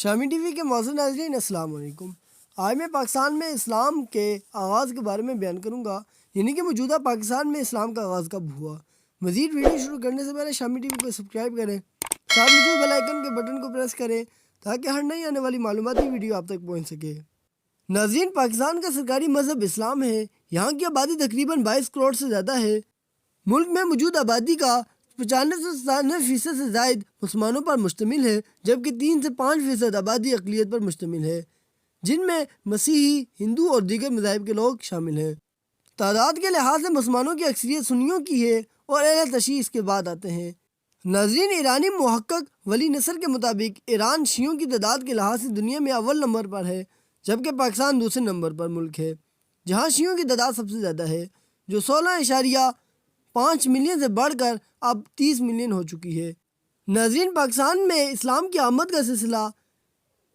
شامی T V کے معزز ناظرین السلام علیکم۔ آج میں پاکستان میں اسلام کے آغاز کے بارے میں بیان کروں گا، یعنی کہ موجودہ پاکستان میں اسلام کا آغاز کب ہوا۔ مزید ویڈیو شروع کرنے سے پہلے شامی ٹی وی کو سبسکرائب کریں، ساتھ موجود بیل آئیکن کے بٹن کو پریس کریں تاکہ ہر نئی آنے والی معلوماتی ویڈیو آپ تک پہنچ سکے۔ ناظرین، پاکستان کا سرکاری مذہب اسلام ہے۔ یہاں کی آبادی تقریباً 22 کروڑ سے زیادہ ہے۔ ملک میں موجود آبادی کا 95% سے زائد مسلمانوں پر مشتمل ہے، جبکہ 3 سے 5% آبادی اقلیت پر مشتمل ہے، جن میں مسیحی، ہندو اور دیگر مذاہب کے لوگ شامل ہیں۔ تعداد کے لحاظ سے مسلمانوں کی اکثریت سنیوں کی ہے اور اہل تشیع اس کے بعد آتے ہیں۔ ناظرین، ایرانی محقق ولی نصر کے مطابق ایران شیعوں کی تعداد کے لحاظ سے دنیا میں اول نمبر پر ہے، جبکہ پاکستان دوسرے نمبر پر ملک ہے، جہاں شیعوں کی تعداد سب سے زیادہ ہے، جو 16.5 ملین سے بڑھ کر اب 30 ملین ہو چکی ہے۔ ناظرین، پاکستان میں اسلام کی آمد کا سلسلہ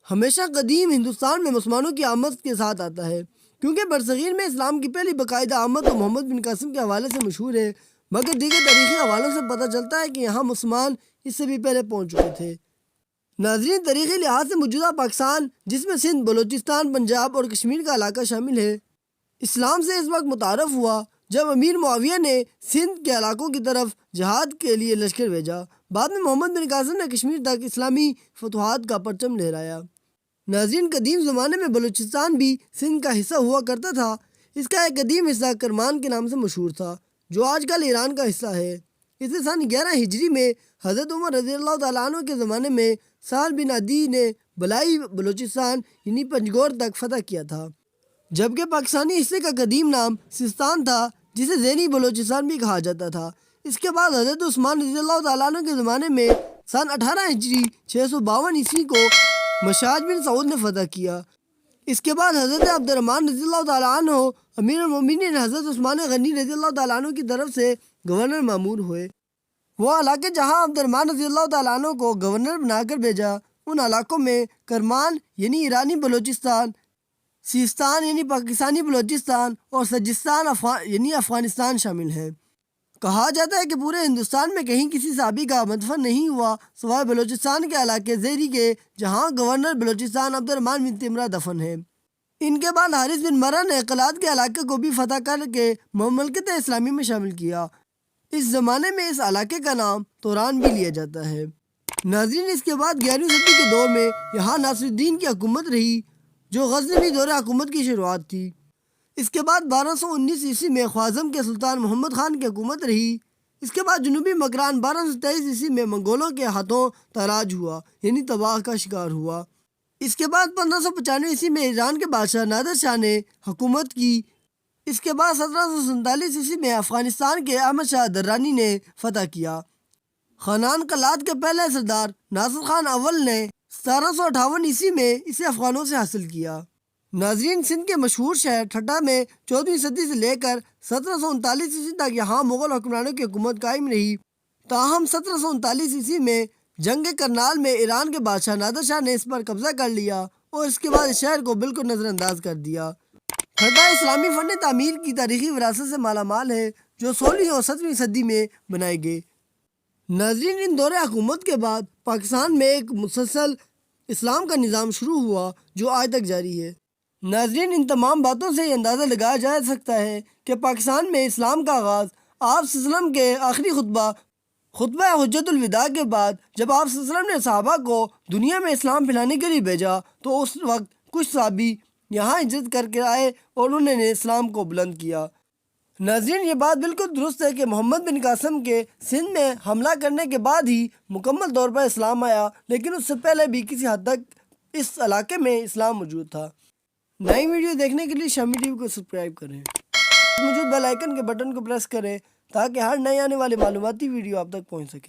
ہمیشہ قدیم ہندوستان میں مسلمانوں کی آمد کے ساتھ آتا ہے، کیونکہ برصغیر میں اسلام کی پہلی باقاعدہ آمد تو محمد بن قاسم کے حوالے سے مشہور ہے، مگر دیگر تاریخی حوالوں سے پتہ چلتا ہے کہ یہاں مسلمان اس سے بھی پہلے پہنچ چکے تھے۔ ناظرین، تاریخی لحاظ سے موجودہ پاکستان، جس میں سندھ، بلوچستان، پنجاب اور کشمیر کا علاقہ شامل ہے، اسلام سے اس وقت متعارف ہوا جب امیر معاویہ نے سندھ کے علاقوں کی طرف جہاد کے لیے لشکر بھیجا۔ بعد میں محمد بن قاسم نے کشمیر تک اسلامی فتوحات کا پرچم لہرایا۔ ناظرین، قدیم زمانے میں بلوچستان بھی سندھ کا حصہ ہوا کرتا تھا۔ اس کا ایک قدیم حصہ کرمان کے نام سے مشہور تھا، جو آج کل ایران کا حصہ ہے۔ اسے سن 11 ہجری میں حضرت عمر رضی اللہ تعالیٰ عنہ کے زمانے میں سہل بن عدی نے بلائی بلوچستان یعنی پنجگور تک فتح کیا تھا، جبکہ پاکستانی حصے کا قدیم نام سیستان تھا، جسے ذیلی بلوچستان بھی کہا جاتا تھا۔ اس کے بعد حضرت عثمان رضی اللہ تعالیٰ عنہ کے زمانے میں سن 18 ہجری 652 عیسوی کو مشاج بن سعود نے فتح کیا۔ اس کے بعد حضرت عبد الرحمن رضی اللہ تعالیٰ عنہ امیر المومنین حضرت عثمان غنی رضی اللہ تعالیٰ عنہ کی طرف سے گورنر مامور ہوئے۔ وہ علاقے جہاں عبد الرحمن رضی اللہ تعالیٰ عنہ کو گورنر بنا کر بھیجا، ان علاقوں میں کرمان یعنی ایرانی بلوچستان، سیستان یعنی پاکستانی بلوچستان اور سجستان یعنی افغانستان شامل ہیں۔ کہا جاتا ہے کہ پورے ہندوستان میں کہیں کسی صحابی کا مدفن نہیں ہوا سوائے بلوچستان کے علاقے زیری کے، جہاں گورنر بلوچستان عبد الرحمن بن تیمرہ دفن ہے۔ ان کے بعد حارث بن مرہ نے قلات کے علاقے کو بھی فتح کر کے مملکت اسلامی میں شامل کیا۔ اس زمانے میں اس علاقے کا نام توران بھی لیا جاتا ہے۔ ناظرین، اس کے بعد 11ویں صدی کے دور میں یہاں ناصر الدین کی حکومت رہی، جو غزنوی دور حکومت کی شروعات تھی۔ اس کے بعد 1219 عیسوی میں خوارزم کے سلطان محمد خان کی حکومت رہی۔ اس کے بعد جنوبی مکران 1223 عیسوی میں منگولوں کے ہاتھوں تاراج ہوا، یعنی تباہ کا شکار ہوا۔ اس کے بعد 1595 عیسوی میں ایران کے بادشاہ نادر شاہ نے حکومت کی۔ اس کے بعد 1747 عیسوی میں افغانستان کے احمد شاہ درانی نے فتح کیا۔ خانان قلات کے پہلے سردار ناصر خان اول نے 1758 عیسوی میں اسے افغانوں سے حاصل کیا۔ ناظرین، سندھ کے مشہور شہر ٹھٹھہ میں 14ویں صدی سے لے کر 1739 عیسوی تک یہاں مغل حکمرانوں کی حکومت قائم رہی، تاہم 1739 عیسوی میں جنگ کرنال میں ایران کے بادشاہ نادر شاہ نے اس پر قبضہ کر لیا اور اس کے بعد اس شہر کو بالکل نظر انداز کر دیا۔ ٹھٹھہ اسلامی فن تعمیر کی تاریخی وراثت سے مالا مال ہے، جو 16ویں اور 17ویں صدی میں بنائے گئے۔ ناظرین، ان دور حکومت کے بعد پاکستان میں ایک مسلسل اسلام کا نظام شروع ہوا جو آج تک جاری ہے۔ ناظرین، ان تمام باتوں سے یہ اندازہ لگایا جا سکتا ہے کہ پاکستان میں اسلام کا آغاز آپ صلی اللہ علیہ وسلم کے آخری خطبہ حجت الوداع کے بعد جب آپ صلی اللہ علیہ وسلم نے صحابہ کو دنیا میں اسلام پھیلانے کے لیے بھیجا، تو اس وقت کچھ صحابی یہاں ہجرت کر کے آئے اور انہوں نے اسلام کو بلند کیا۔ ناظرین، یہ بات بالکل درست ہے کہ محمد بن قاسم کے سندھ میں حملہ کرنے کے بعد ہی مکمل طور پر اسلام آیا، لیکن اس سے پہلے بھی کسی حد تک اس علاقے میں اسلام موجود تھا۔ نئی ویڈیو دیکھنے کے لیے شامی ٹی وی کو سبسکرائب کریں، موجود بیل آئیکن کے بٹن کو پریس کریں تاکہ ہر نئی آنے والی معلوماتی ویڈیو آپ تک پہنچ سکے۔